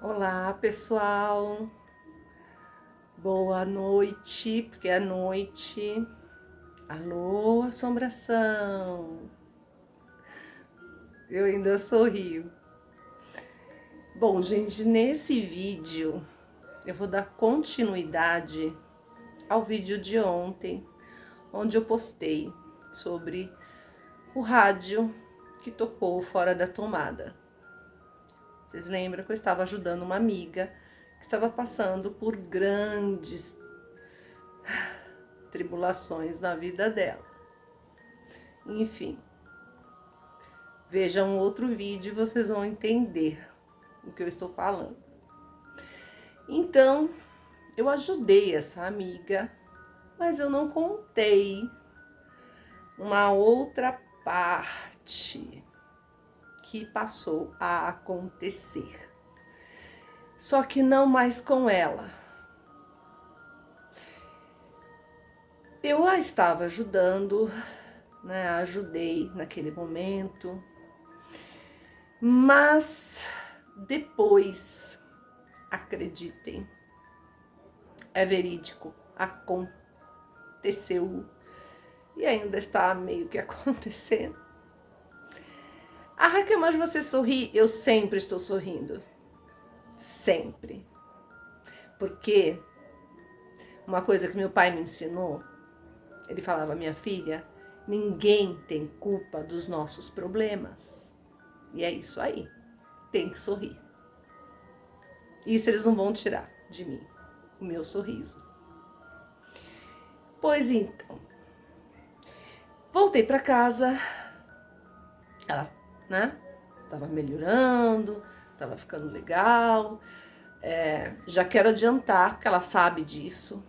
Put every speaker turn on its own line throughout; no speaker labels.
Olá, pessoal. Boa noite, porque é noite. Alô, assombração. Eu ainda sorrio. Bom, gente, nesse vídeo eu vou dar continuidade ao vídeo de ontem, onde eu postei sobre o rádio que tocou fora da tomada. Vocês lembram que eu estava ajudando uma amiga que estava passando por grandes tribulações na vida dela. Enfim, vejam outro vídeo e vocês vão entender o que eu estou falando. Então, eu ajudei essa amiga, mas eu não contei uma outra parte que passou a acontecer. Só que não mais com ela. Eu a estava ajudando, né? Ajudei naquele momento, mas depois, acreditem, é verídico, aconteceu e ainda está meio que acontecendo. Ah, Raquel, mas você sorri? Eu sempre estou sorrindo. Sempre. Porque uma coisa que meu pai me ensinou, ele falava, minha filha, ninguém tem culpa dos nossos problemas. E é isso aí. Tem que sorrir. Isso eles não vão tirar de mim, o meu sorriso. Pois então, voltei para casa, ela, né, tava melhorando, tava ficando legal. Já quero adiantar, porque ela sabe disso,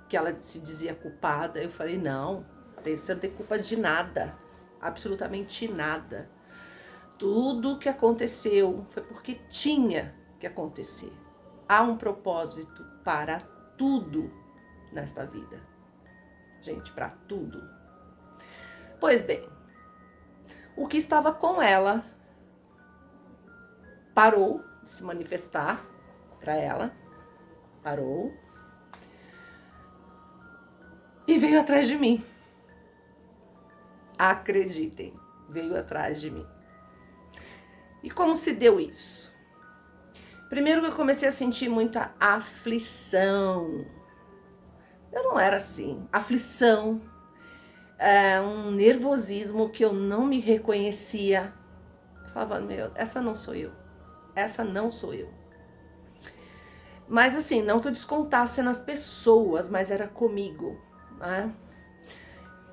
que ela se dizia culpada. Eu falei, não, você não tem culpa de nada, absolutamente nada. Tudo que aconteceu foi porque tinha que acontecer. Há um propósito para tudo nesta vida. Gente, para tudo. Pois bem, o que estava com ela parou de se manifestar para ela, parou e veio atrás de mim. Acreditem, veio atrás de mim. E como se deu isso? Primeiro que eu comecei a sentir muita aflição. Eu não era assim. Aflição, um nervosismo que eu não me reconhecia. Eu falava, meu, essa não sou eu. Essa não sou eu. Mas assim, não que eu descontasse nas pessoas, mas era comigo, né?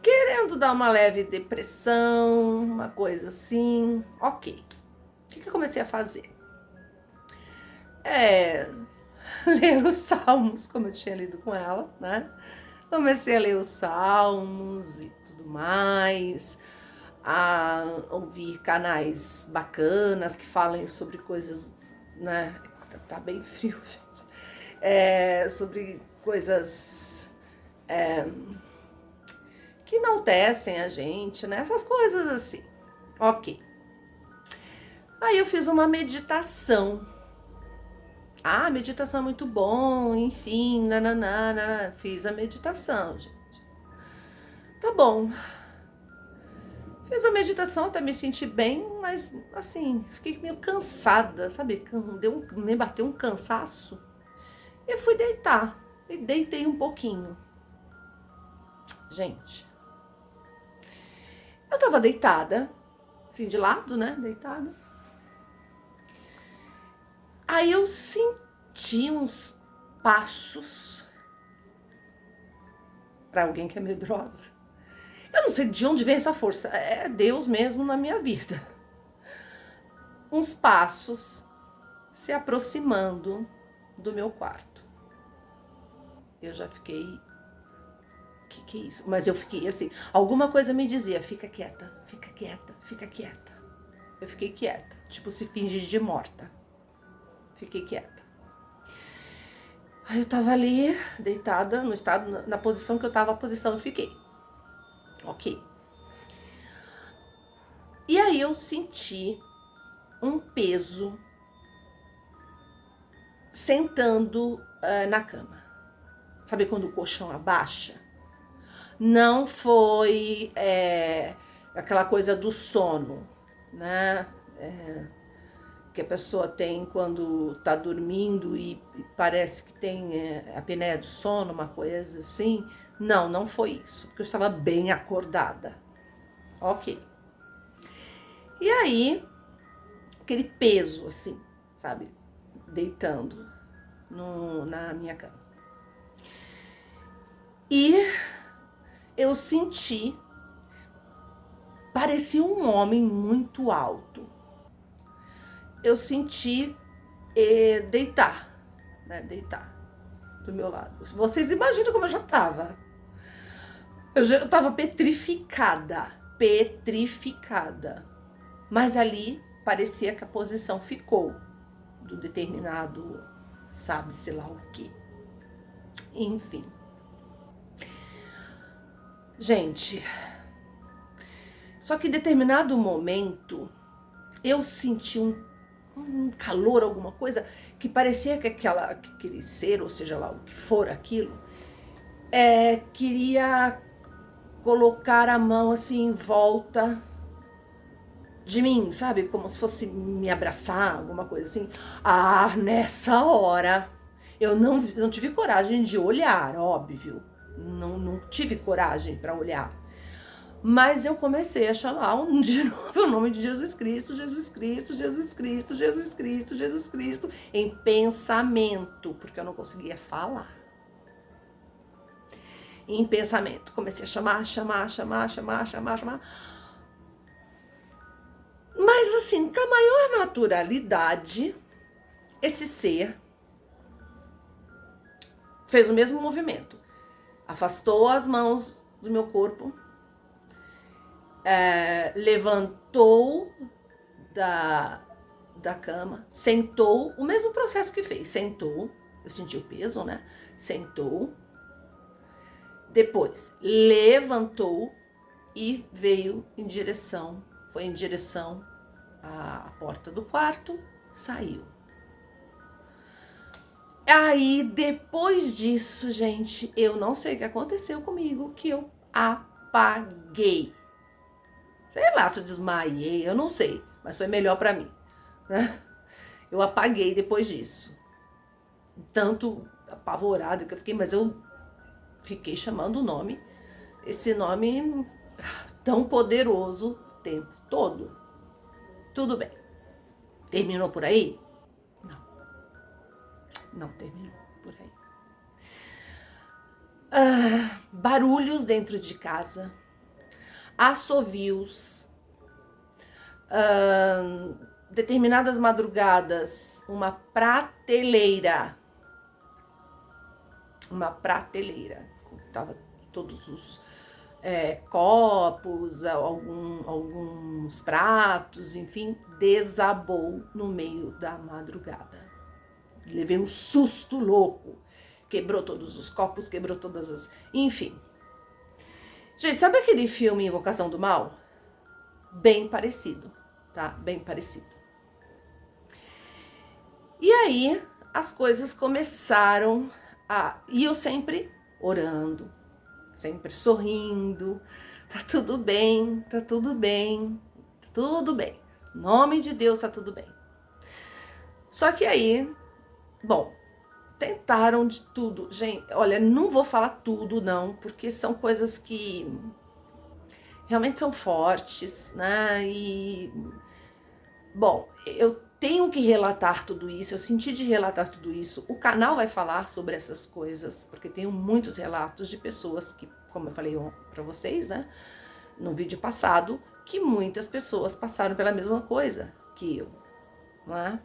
Querendo dar uma leve depressão, uma coisa assim. Ok. O que eu comecei a fazer? Ler os salmos, como eu tinha lido com ela, né? Comecei a ler os salmos e tudo mais, a ouvir canais bacanas que falem sobre coisas, né? Tá bem frio, gente. Sobre coisas que enaltecem a gente, né? Essas coisas assim. Ok. Aí eu fiz uma meditação. Ah, meditação é muito bom, enfim, nananana. Fiz a meditação, gente. Tá bom. Fiz a meditação até me sentir bem, mas assim, fiquei meio cansada, sabe? Me bateu um cansaço. E fui deitar. E deitei um pouquinho. Gente, eu tava deitada, assim, de lado, né? Deitada. Aí eu senti uns passos para alguém que é medrosa. Eu não sei de onde vem essa força. É Deus mesmo na minha vida. Uns passos se aproximando do meu quarto. Eu já fiquei. Que é isso? Mas eu fiquei assim. Alguma coisa me dizia: fica quieta, fica quieta, fica quieta. Eu fiquei quieta, tipo se fingir de morta. Fiquei quieta. Aí eu tava ali, deitada, no estado, na posição que eu tava, a posição eu fiquei. Ok. E aí eu senti um peso sentando na cama. Sabe quando o colchão abaixa? Não foi aquela coisa do sono, né? Que a pessoa tem quando tá dormindo e parece que tem a apneia do sono, uma coisa assim. Não, não foi isso, porque eu estava bem acordada. Ok. E aí, aquele peso assim, sabe? Deitando na minha cama. E eu senti, parecia um homem muito alto. Eu senti deitar, né? Deitar do meu lado. Vocês imaginam como eu já tava. Eu tava petrificada. Mas ali parecia que a posição ficou do determinado, sabe-se lá o quê. Enfim. Gente, só que em determinado momento eu senti um calor, alguma coisa, que parecia que aquele ser, ou seja lá o que for aquilo, queria colocar a mão assim em volta de mim, sabe? Como se fosse me abraçar, alguma coisa assim. Ah, nessa hora, eu não tive coragem de olhar, óbvio. Não tive coragem para olhar. Mas eu comecei a chamar de novo o nome de Jesus Cristo, Jesus Cristo, Jesus Cristo, Jesus Cristo, Jesus Cristo, em pensamento, porque eu não conseguia falar. Em pensamento, comecei a chamar. Mas assim, com a maior naturalidade, esse ser fez o mesmo movimento. Afastou as mãos do meu corpo, levantou da cama, sentou, o mesmo processo que fez, sentou, eu senti o peso, né? Sentou, depois levantou e foi em direção à porta do quarto, saiu. Aí, depois disso, gente, eu não sei o que aconteceu comigo, que eu apaguei. Sei lá se eu desmaiei, eu não sei, mas foi melhor pra mim, né? Eu apaguei depois disso. Tanto apavorada que eu fiquei, mas eu fiquei chamando o nome, esse nome tão poderoso o tempo todo. Tudo bem. Terminou por aí? Não terminou por aí. Barulhos dentro de casa, assovios, determinadas madrugadas, uma prateleira, tava todos os copos, alguns pratos, enfim, desabou no meio da madrugada. Levei um susto louco. Quebrou todos os copos, quebrou todas as... Enfim. Gente, sabe aquele filme Invocação do Mal? Bem parecido, tá? Bem parecido. E aí, as coisas começaram E eu sempre orando, sempre sorrindo. Tá tudo bem, tá tudo bem, tá tudo bem. Em nome de Deus, tá tudo bem. Só que aí, bom, tentaram de tudo. Gente, olha, não vou falar tudo não, porque são coisas que realmente são fortes, né? E, bom, eu tenho que relatar tudo isso, eu senti de relatar tudo isso. O canal vai falar sobre essas coisas, porque tenho muitos relatos de pessoas que, como eu falei pra vocês, né? No vídeo passado, que muitas pessoas passaram pela mesma coisa que eu, né?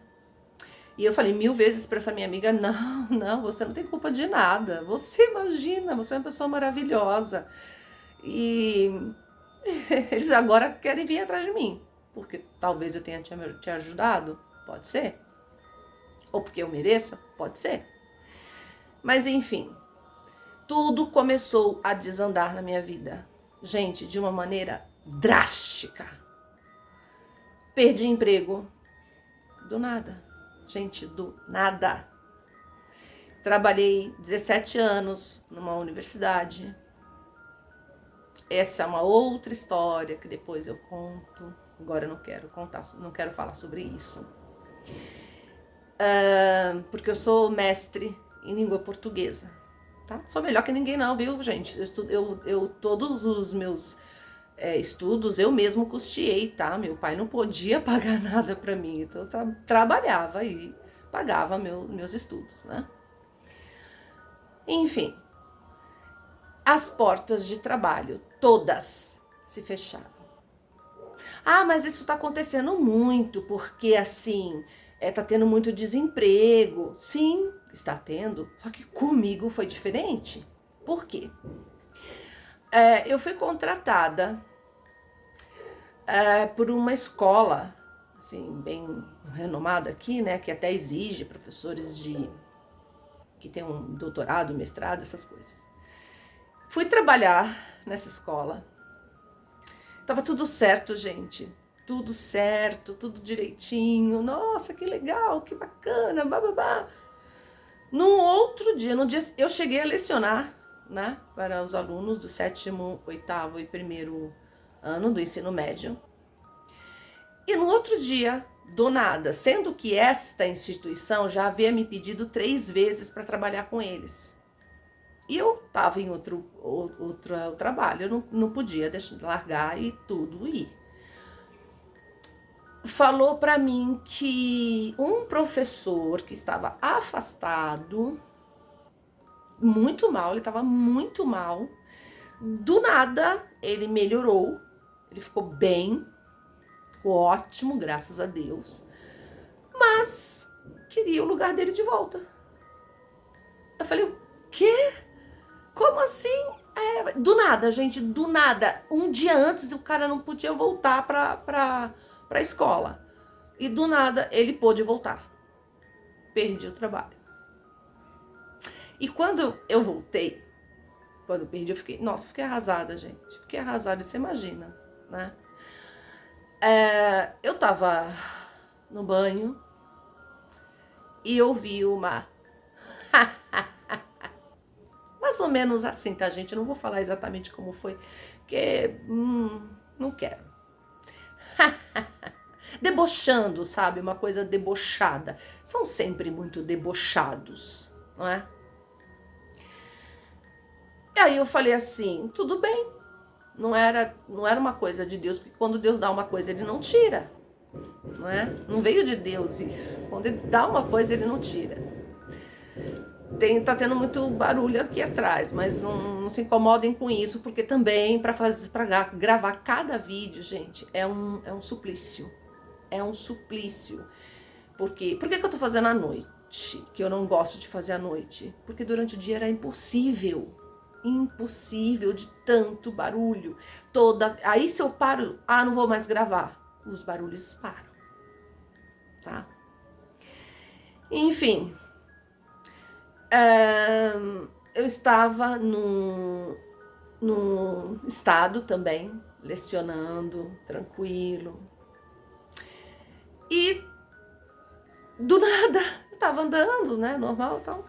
E eu falei 1000 vezes para essa minha amiga, não, você não tem culpa de nada. Você imagina, você é uma pessoa maravilhosa. E eles agora querem vir atrás de mim. Porque talvez eu tenha te ajudado, pode ser. Ou porque eu mereça, pode ser. Mas enfim, tudo começou a desandar na minha vida. Gente, de uma maneira drástica. Perdi emprego. Do nada. Gente, do nada. Trabalhei 17 anos numa universidade. Essa é uma outra história que depois eu conto. Agora eu não quero contar, não quero falar sobre isso. Porque eu sou mestre em língua portuguesa. Tá? Sou melhor que ninguém não, viu, gente? Todos os meus estudos eu mesmo custeei, tá? Meu pai não podia pagar nada pra mim, então eu trabalhava e pagava meus estudos, né? Enfim, as portas de trabalho, todas se fecharam. Ah, mas isso tá acontecendo muito, porque assim, tá tendo muito desemprego. Sim, está tendo, só que comigo foi diferente. Por quê? Eu fui contratada por uma escola, assim, bem renomada aqui, né, que até exige professores que tem um doutorado, mestrado, essas coisas. Fui trabalhar nessa escola. Tava tudo certo, gente. Tudo certo, tudo direitinho. Nossa, que legal, que bacana, bababá. No outro dia, no dia, eu cheguei a lecionar, né, para os alunos do 7º, 8º e 1º ano do ensino médio. E no outro dia, do nada, sendo que esta instituição já havia me pedido 3 vezes para trabalhar com eles. E eu estava em outro trabalho, eu não podia largar e tudo ir. Falou para mim que um professor que estava afastado, muito mal, ele estava muito mal, do nada ele melhorou, ele ficou bem, ficou ótimo, graças a Deus, mas queria o lugar dele de volta. Eu falei, o quê? Como assim? Do nada, gente, do nada. Um dia antes o cara não podia voltar pra escola. E do nada ele pôde voltar. Perdi o trabalho. E quando eu voltei, quando eu perdi, eu fiquei arrasada, gente. Fiquei arrasada, você imagina, né? Eu tava no banho e eu vi uma... mais ou menos assim, tá, gente? Eu não vou falar exatamente como foi, porque não quero. Debochando, sabe? Uma coisa debochada. São sempre muito debochados, não é? E aí eu falei assim, tudo bem. Não era uma coisa de Deus, porque quando Deus dá uma coisa, ele não tira. Não é? Não veio de Deus isso. Quando ele dá uma coisa, ele não tira. Tá tendo muito barulho aqui atrás, mas não se incomodem com isso, porque também para gravar cada vídeo, gente, é um suplício. É um suplício. Por que eu tô fazendo à noite? Que eu não gosto de fazer à noite. Porque durante o dia era impossível. Impossível de tanto barulho. Aí se eu paro, não vou mais gravar. Os barulhos param. Tá? Enfim. Eu estava num estado também, lecionando, tranquilo. E do nada, eu tava andando, né, normal e tal.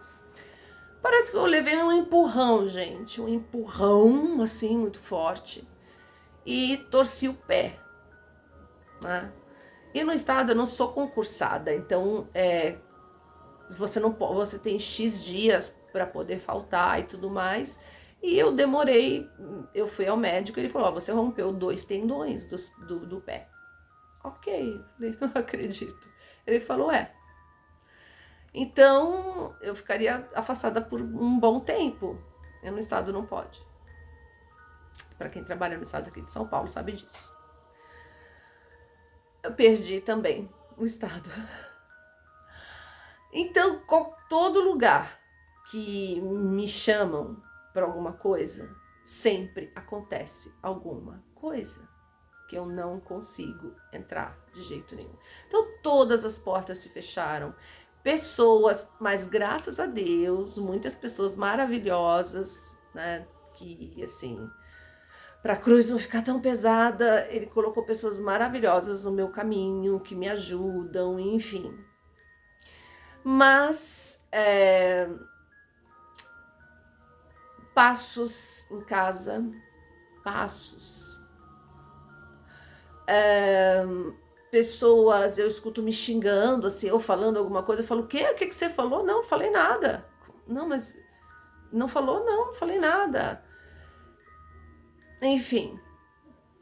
Parece que eu levei um empurrão, gente, um empurrão, assim, muito forte. E torci o pé, né? E no estado eu não sou concursada, então você tem X dias para poder faltar e tudo mais. E eu demorei, eu fui ao médico e ele falou, você rompeu 2 tendões do pé. Ok, falei, não acredito. Ele falou, então eu ficaria afastada por um bom tempo. Eu no estado não pode. Para quem trabalha no estado aqui de São Paulo sabe disso. Eu perdi também o estado. Então, todo lugar que me chamam para alguma coisa, sempre acontece alguma coisa que eu não consigo entrar de jeito nenhum. Então, todas as portas se fecharam. Pessoas, mas graças a Deus, muitas pessoas maravilhosas, né, que assim, para a cruz não ficar tão pesada, ele colocou pessoas maravilhosas no meu caminho, que me ajudam, enfim. Mas passos em casa, passos. Pessoas, eu escuto me xingando, assim, ou falando alguma coisa, eu falo, o quê? O que que você falou? Não, falei nada. Não, mas não falou? Não, não falei nada. Enfim,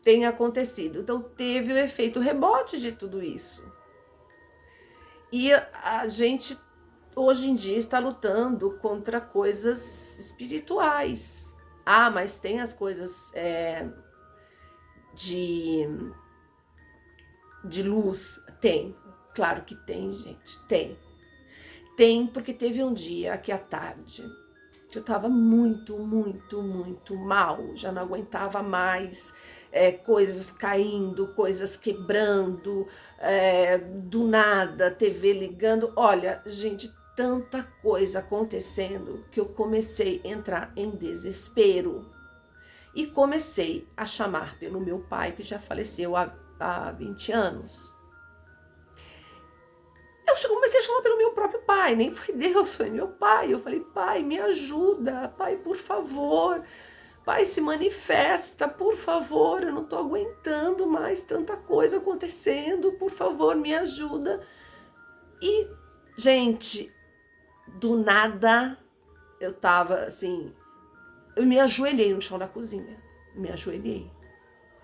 tem acontecido. Então, teve o efeito rebote de tudo isso. E a gente, hoje em dia, está lutando contra coisas espirituais. Ah, mas tem as coisas de luz? Tem. Claro que tem, gente. Tem. Tem, porque teve um dia aqui à tarde que eu tava muito, muito, muito mal. Já não aguentava mais. Coisas caindo, coisas quebrando, do nada, TV ligando. Olha, gente, tanta coisa acontecendo que eu comecei a entrar em desespero. E comecei a chamar pelo meu pai, que já faleceu há 20 anos. Eu comecei a chamar pelo meu próprio pai, nem foi Deus, foi meu pai. Eu falei, pai, me ajuda, pai, por favor. Pai, se manifesta, por favor, eu não tô aguentando mais tanta coisa acontecendo, por favor, me ajuda. E, gente, do nada, eu tava assim, eu me ajoelhei no chão da cozinha, me ajoelhei.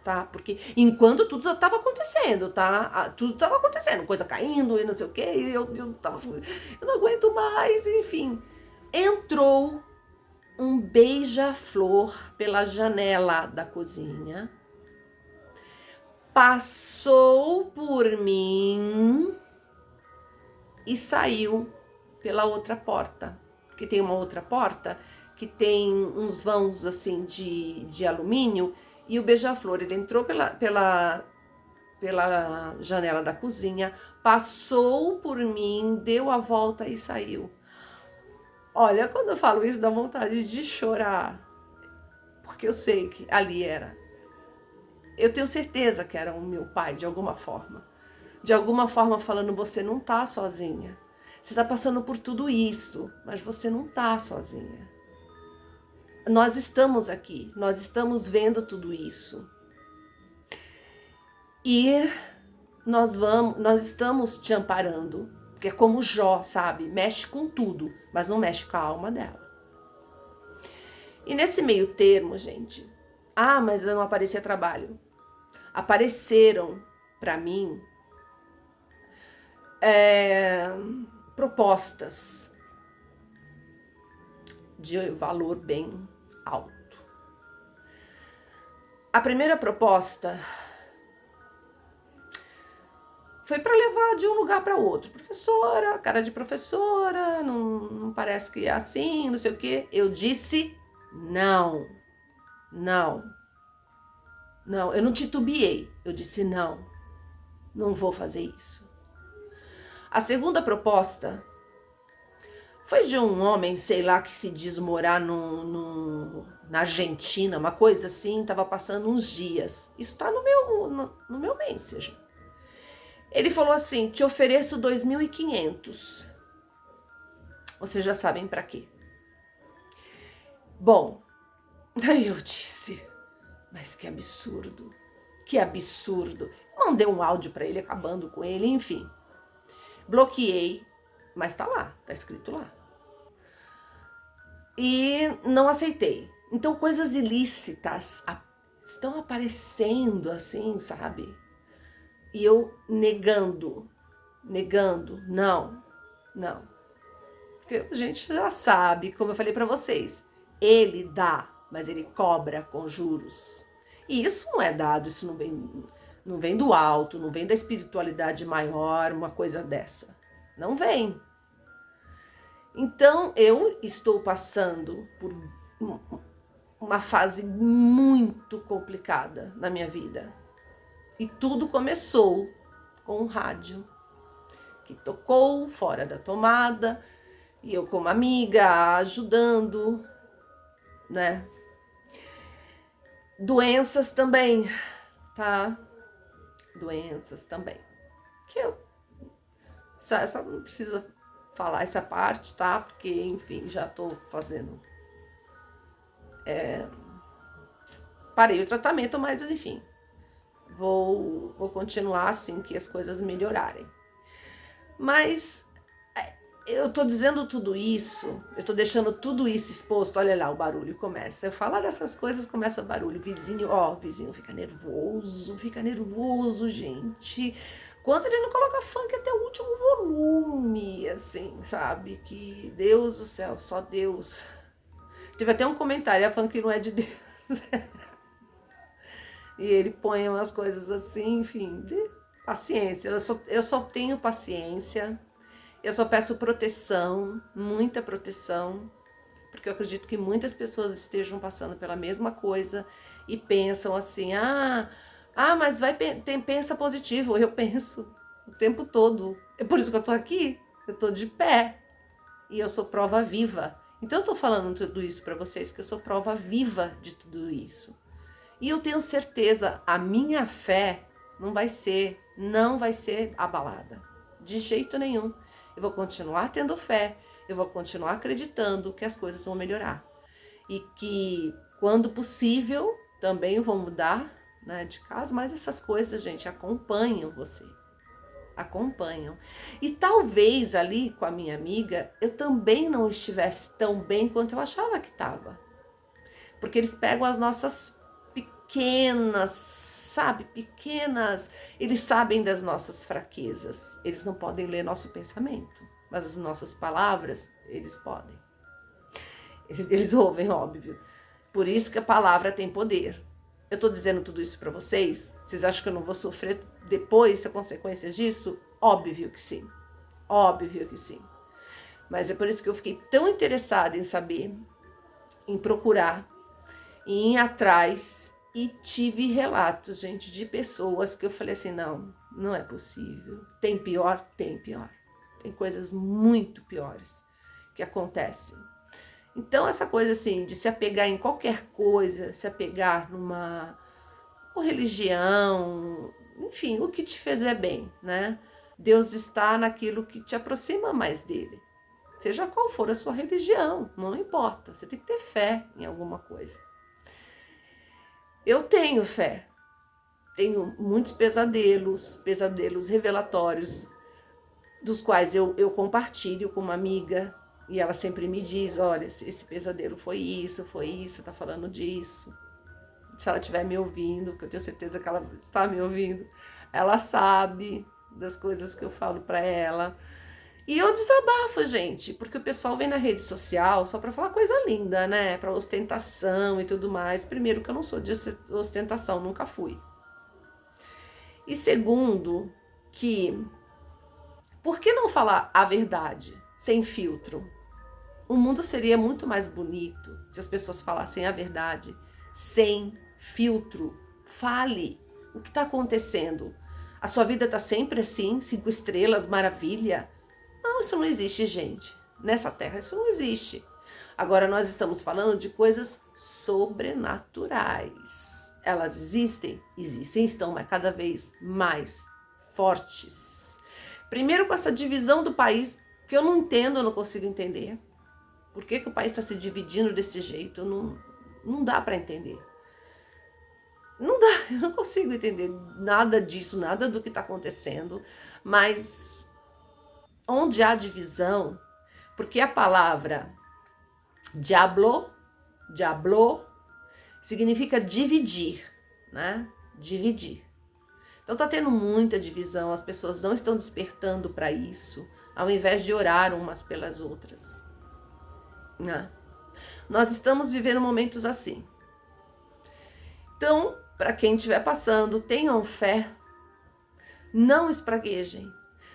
Tá? Porque enquanto tudo estava acontecendo, tá? Tudo estava acontecendo, coisa caindo e não sei o quê, e eu não aguento mais, enfim. Entrou um beija-flor pela janela da cozinha, passou por mim e saiu pela outra porta. Porque tem uma outra porta que tem uns vãos assim de alumínio. E o beija-flor, ele entrou pela janela da cozinha, passou por mim, deu a volta e saiu. Olha, quando eu falo isso, dá vontade de chorar. Porque eu sei que ali era. Eu tenho certeza que era o meu pai, de alguma forma. De alguma forma falando, você não tá sozinha. Você tá passando por tudo isso, mas você não tá sozinha. Nós estamos aqui, nós estamos vendo tudo isso. E nós estamos te amparando, porque é como Jó, sabe? Mexe com tudo, mas não mexe com a alma dela. E nesse meio termo, gente, mas não aparecia trabalho. Apareceram para mim propostas de valor bem alto. A primeira proposta foi para levar de um lugar para outro. Professora, cara de professora, não parece que é assim, não sei o quê. Eu disse não. Não. Não, eu não titubeei. Eu disse não. Não vou fazer isso. A segunda proposta foi de um homem, sei lá, que se diz morar na Argentina, uma coisa assim, estava passando uns dias. Isso está no meu Messenger. Ele falou assim, te ofereço 2.500. Vocês já sabem para quê. Bom, aí eu disse, mas que absurdo, que absurdo. Mandei um áudio para ele, acabando com ele, enfim. Bloqueei, mas tá lá, tá escrito lá. E não aceitei. Então coisas ilícitas estão aparecendo assim, sabe? E eu negando, não. Porque a gente já sabe, como eu falei para vocês, ele dá, mas ele cobra com juros. E isso não é dado, isso não vem do alto, não vem da espiritualidade maior, uma coisa dessa. Não vem. Então, eu estou passando por uma fase muito complicada na minha vida. E tudo começou com um rádio que tocou fora da tomada, e eu como amiga ajudando, né? Doenças também, tá? Doenças também. Que eu só não preciso falar essa parte, tá? Porque, enfim, já tô fazendo Parei o tratamento, mas enfim, vou continuar assim que as coisas melhorarem. Mas eu tô dizendo tudo isso, eu tô deixando tudo isso exposto. Olha lá, o barulho começa. Eu falar dessas coisas, começa o barulho. Vizinho fica nervoso, gente. Quando ele não coloca funk até o último volume, assim, sabe? Que Deus do céu, só Deus. Teve até um comentário, a funk não é de Deus. E ele põe umas coisas assim, enfim, paciência. Eu só tenho paciência. Eu só peço proteção, muita proteção, porque eu acredito que muitas pessoas estejam passando pela mesma coisa e pensam assim, mas pensa positivo. Eu penso o tempo todo. É por isso que eu tô aqui, eu tô de pé e eu sou prova viva. Então eu tô falando tudo isso para vocês, que eu sou prova viva de tudo isso. E eu tenho certeza, a minha fé não vai ser abalada, de jeito nenhum. Eu vou continuar tendo fé, eu vou continuar acreditando que as coisas vão melhorar. E que, quando possível, também vão mudar, né, de casa, mas essas coisas, gente, acompanham você. Acompanham. E talvez ali com a minha amiga, eu também não estivesse tão bem quanto eu achava que estava. Porque eles pegam as nossas pequenas, eles sabem das nossas fraquezas, eles não podem ler nosso pensamento, mas as nossas palavras, eles podem. Eles ouvem, óbvio. Por isso que a palavra tem poder. Eu tô dizendo tudo isso para vocês acham que eu não vou sofrer depois as consequências disso? Óbvio que sim. Óbvio que sim. Mas é por isso que eu fiquei tão interessada em saber, em procurar, em ir atrás. E tive relatos, gente, de pessoas que eu falei assim, não é possível. Tem pior? Tem pior. Tem coisas muito piores que acontecem. Então, essa coisa assim, de se apegar em qualquer coisa, se apegar numa religião, enfim, o que te fizer bem, né? Deus está naquilo que te aproxima mais dele. Seja qual for a sua religião, não importa. Você tem que ter fé em alguma coisa. Eu tenho fé, tenho muitos pesadelos revelatórios, dos quais eu compartilho com uma amiga, e ela sempre me diz, olha, esse pesadelo foi isso, tá falando disso. Se ela estiver me ouvindo, que eu tenho certeza que ela está me ouvindo, ela sabe das coisas que eu falo para ela. E eu desabafo, gente, porque o pessoal vem na rede social só para falar coisa linda, né? Para ostentação e tudo mais. Primeiro, que eu não sou de ostentação, nunca fui. E segundo, que por que não falar a verdade, sem filtro? O mundo seria muito mais bonito se as pessoas falassem a verdade, sem filtro. Fale o que está acontecendo. A sua vida está sempre assim, 5 estrelas, maravilha? Não, isso não existe, gente. Nessa terra isso não existe. Agora nós estamos falando de coisas sobrenaturais. Elas existem, estão mas cada vez mais fortes. Primeiro com essa divisão do país, que eu não entendo, eu não consigo entender. Por que o país está se dividindo desse jeito? Não dá para entender. Não dá, eu não consigo entender nada disso, nada do que está acontecendo. Mas onde há divisão, porque a palavra diablo significa dividir, né? Dividir. Então tá tendo muita divisão, as pessoas não estão despertando para isso, ao invés de orar umas pelas outras. Né? Nós estamos vivendo momentos assim. Então, para quem estiver passando, tenham fé, não espraguejem.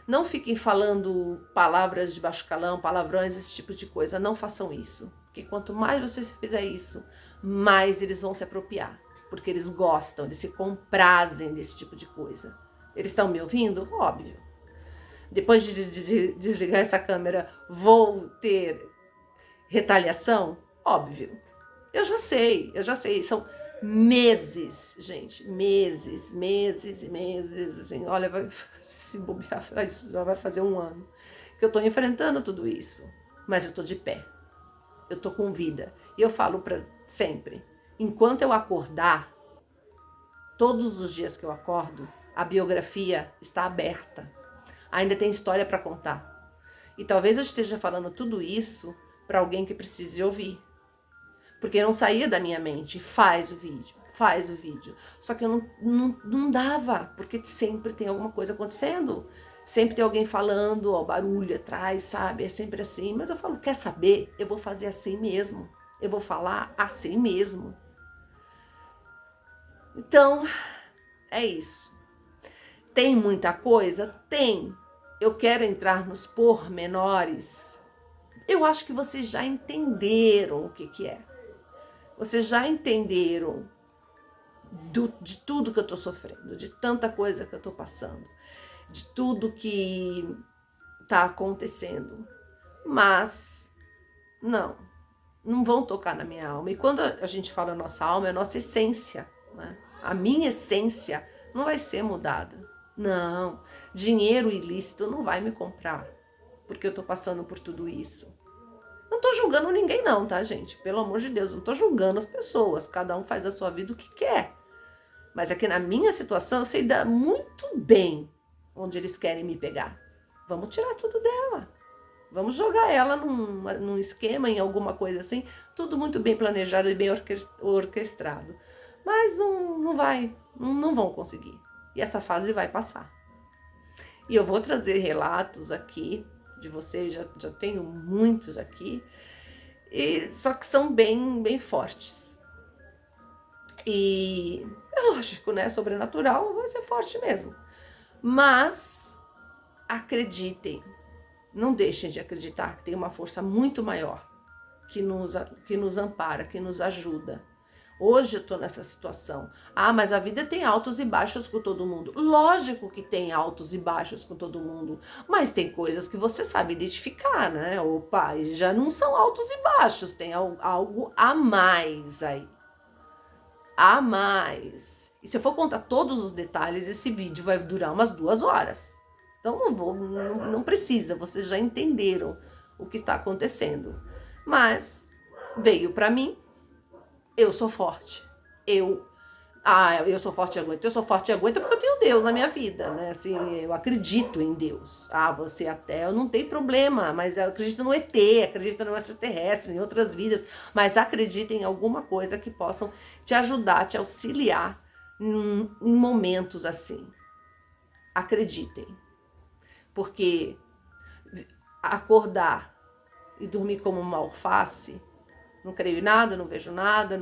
Não fiquem falando palavras de baixo calão, palavrões, esse tipo de coisa. Não façam isso. Porque quanto mais você fizer isso, mais eles vão se apropriar. Porque eles gostam, eles se comprazem desse tipo de coisa. Eles estão me ouvindo? Óbvio. Depois de desligar essa câmera, vou ter retaliação? Óbvio. Eu já sei. São meses, gente, meses, assim, olha, se bobear, já vai fazer 1 ano que eu tô enfrentando tudo isso, mas eu tô de pé, eu tô com vida, e eu falo sempre. Enquanto eu acordar, todos os dias que eu acordo, a biografia está aberta. Ainda tem história para contar. E talvez eu esteja falando tudo isso para alguém que precise ouvir. Porque não saía da minha mente, faz o vídeo. Só que eu não dava, porque sempre tem alguma coisa acontecendo. Sempre tem alguém falando, ó, barulho atrás, sabe? É sempre assim. Mas eu falo, quer saber? Eu vou fazer assim mesmo. Eu vou falar assim mesmo. Então, é isso. Tem muita coisa? Tem. Eu quero entrar nos pormenores. Eu acho que vocês já entenderam o que é. Vocês já entenderam de tudo que eu estou sofrendo, de tanta coisa que eu estou passando, de tudo que está acontecendo. Mas, não vão tocar na minha alma. E quando a gente fala nossa alma, é a nossa essência, né? A minha essência não vai ser mudada. Não, dinheiro ilícito não vai me comprar, porque eu tô passando por tudo isso. Não tô julgando ninguém não, tá, gente? Pelo amor de Deus, não tô julgando as pessoas. Cada um faz da sua vida o que quer. Mas aqui na minha situação, eu sei muito bem onde eles querem me pegar. Vamos tirar tudo dela. Vamos jogar ela num esquema, em alguma coisa assim. Tudo muito bem planejado e bem orquestrado. Mas não vão conseguir. E essa fase vai passar. E eu vou trazer relatos aqui de vocês, já tenho muitos aqui, só que são bem fortes. E é lógico, né? Sobrenatural vai ser forte mesmo. Mas acreditem, não deixem de acreditar que tem uma força muito maior que nos ampara, que nos ajuda. Hoje eu tô nessa situação. Ah, mas a vida tem altos e baixos com todo mundo. Lógico que tem altos e baixos com todo mundo. Mas tem coisas que você sabe identificar, né? Opa, já não são altos e baixos. Tem algo a mais aí. A mais. E se eu for contar todos os detalhes, esse vídeo vai durar umas 2 horas. Então não precisa. Vocês já entenderam o que está acontecendo. Mas veio para mim. Eu sou forte. Eu sou forte e aguento. Eu sou forte e aguento porque eu tenho Deus na minha vida, né? Assim, eu acredito em Deus. Você ateu, não tem problema, mas eu acredito no ET, acredito no extraterrestre, em outras vidas, mas acredita em alguma coisa que possam te ajudar, te auxiliar em momentos assim. Acreditem. Porque acordar e dormir como uma alface, não creio em nada, não vejo nada.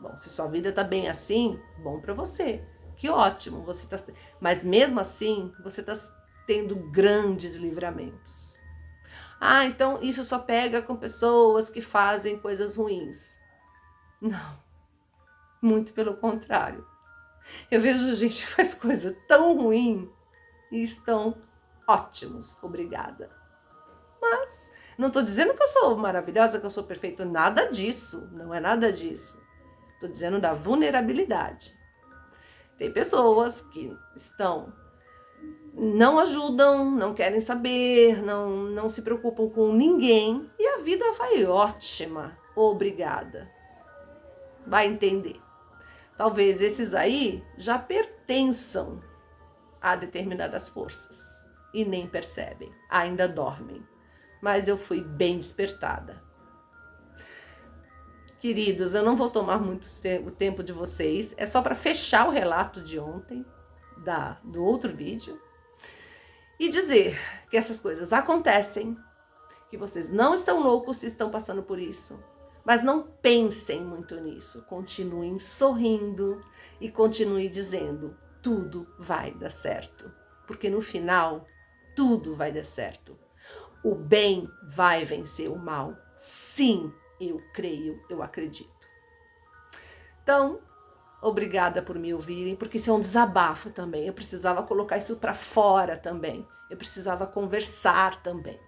Bom, se sua vida tá bem assim, bom para você. Que ótimo, você tá. Mas mesmo assim, você tá tendo grandes livramentos. Ah, então isso só pega com pessoas que fazem coisas ruins. Não. Muito pelo contrário. Eu vejo gente que faz coisa tão ruim e estão ótimos. Obrigada. Mas não tô dizendo que eu sou maravilhosa, que eu sou perfeita, nada disso, não é nada disso. Tô dizendo da vulnerabilidade. Tem pessoas que não ajudam, não querem saber, não se preocupam com ninguém e a vida vai ótima, obrigada. Vai entender. Talvez esses aí já pertençam a determinadas forças e nem percebem, ainda dormem. Mas eu fui bem despertada. Queridos, eu não vou tomar muito o tempo de vocês. É só para fechar o relato de ontem, do outro vídeo. E dizer que essas coisas acontecem, que vocês não estão loucos se estão passando por isso. Mas não pensem muito nisso. Continuem sorrindo e continuem dizendo, tudo vai dar certo. Porque no final, tudo vai dar certo. O bem vai vencer o mal. Sim, eu creio, eu acredito. Então, obrigada por me ouvirem, porque isso é um desabafo também. Eu precisava colocar isso para fora também. Eu precisava conversar também.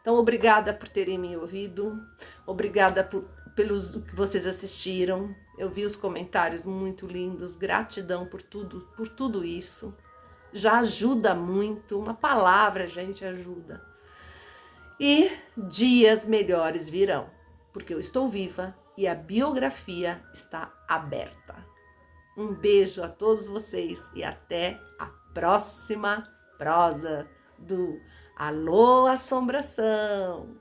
Então, obrigada por terem me ouvido. Obrigada pelos que vocês assistiram. Eu vi os comentários muito lindos. Gratidão por tudo isso. Já ajuda muito. Uma palavra, gente, ajuda. E dias melhores virão, porque eu estou viva e a biografia está aberta. Um beijo a todos vocês e até a próxima prosa do Alô Assombração!